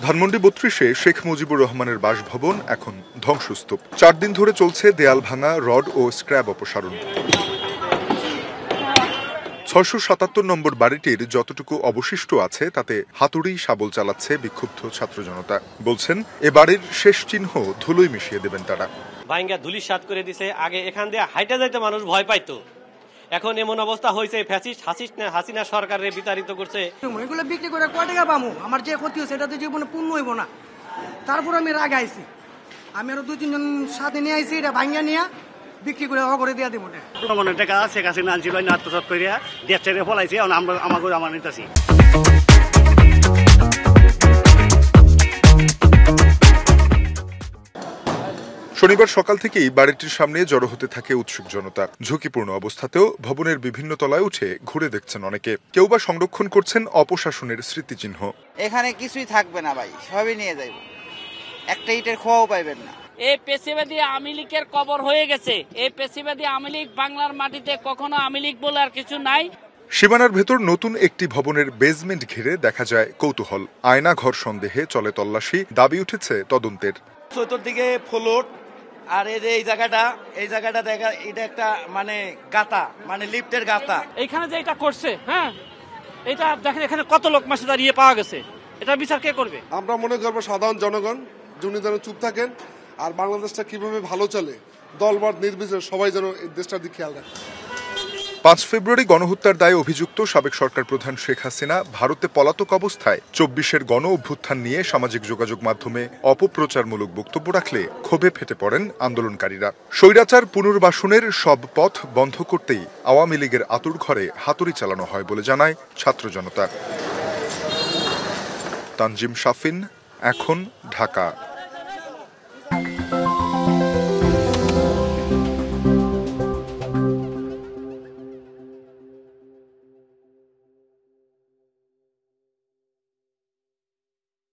ধানমন্ডি ৩২-এ শেখ মুজিবুর রহমানের বাসভবন এখন ধ্বংসস্তূপ। ৪ দিন ধরে চলছে দেয়াল ভাঙা, রড ও স্ক্র্যাব অপসারণ। ৬৭৭ নম্বর বাড়িটির যতটুকু অবশিষ্ট আছে তাতে হাতুড়ি শাবল চালাচ্ছে বিক্ষুব্ধ ছাত্র জনতা। বলছেন এ বাড়ির শেষ চিহ্ন ধুলোয় মিশিয়ে দেবেন তারা। ভাইঙ্গা ধুলিসাৎ করে দিছে। আগে এখান দিয়ে হাইটা যাইতে মানুষ ভয় পাইতো, এখন এমন অবস্থা হয়েছে ফ্যাসিস্ট হাসিনা সরকারের বিতাড়িত করছে। এগুলো বিক্রি করে কয় টাকা পাবো? আমার যে ক্ষতি হচ্ছে এটা তো জীবনে পূর্ণ হইব না। তারপর আমি রাগ আইছি, আমি আরো ২-৩ জন সাথে নিয়ে আইছি, এটা ভাঙ্গা নিয়ে বিক্রি করে করে দিয়ে দেবো। মনে টাকা শেখ হাসিনা আনছিল আত্মসাৎ করিয়া দেশ ছেড়ে ফলাইছে, আমরা আমার নিতেছি। শনিবার সকাল থেকেই বাড়িটির সামনে জড়ো হতে থাকে উৎসুক জনতা। ঝুঁকিপূর্ণ অবস্থাতেও ভবনের বিভিন্ন তলায় উঠে ঘুরে দেখছেন অনেকে। কেউ বা সংরক্ষণ করছেন অপশাসনের স্মৃতিচিহ্ন। এখানে কিছুই থাকবে না ভাই, সবই নিয়ে যাইব, একটা ইটের খোয়াও পাইবেন না। এই পেশিবাদী আওয়ামী লীগের কবর হয়ে গেছে। এই পেশিবাদী আওয়ামী লীগ বাংলার মাটিতে কখনো আওয়ামী লীগ বলে আর কিছু নাই। সীমানার ভেতর নতুন একটি ভবনের বেসমেন্ট ঘিরে দেখা যায় কৌতূহল। আয়না ঘর সন্দেহে চলে তল্লাশি, দাবি উঠেছে তদন্তের। চতুর্দিকে ফ্লোর, আর এই জায়গাটা দেখা, এটা একটা মানে গাতা, মানে লিফটের গাতা। এইখানে যে এটা করছে, হ্যাঁ, এটা দেখেন এখানে কত লোক মাসে দাঁড়িয়ে পাওয়া গেছে, এটা বিচার কে করবে? আমরা মনে করবো সাধারণ জনগণ যিনি যেন চুপ থাকেন, আর বাংলাদেশটা কিভাবে ভালো চলে দলমত নির্বিশেষে সবাই যেন এই দেশটার দিকে খেয়াল রাখে। ৫ ফেব্রুয়ারি গণহত্যার দায়ে অভিযুক্ত সাবেক সরকার প্রধান শেখ হাসিনা ভারতে পলাতক অবস্থায় ২৪-এর গণ অভ্যুত্থান নিয়ে সামাজিক যোগাযোগ মাধ্যমে অপপ্রচারমূলক বক্তব্য রাখলে ক্ষোভে ফেটে পড়েন আন্দোলনকারীরা। স্বৈরাচার পুনর্বাসনের সব পথ বন্ধ করতেই আওয়ামী লীগের আঁতুড়ঘরে হাতুড়ি চালানো হয় বলে জানায় ছাত্র জনতা। তানজিম শাফিন, এখন, ঢাকা।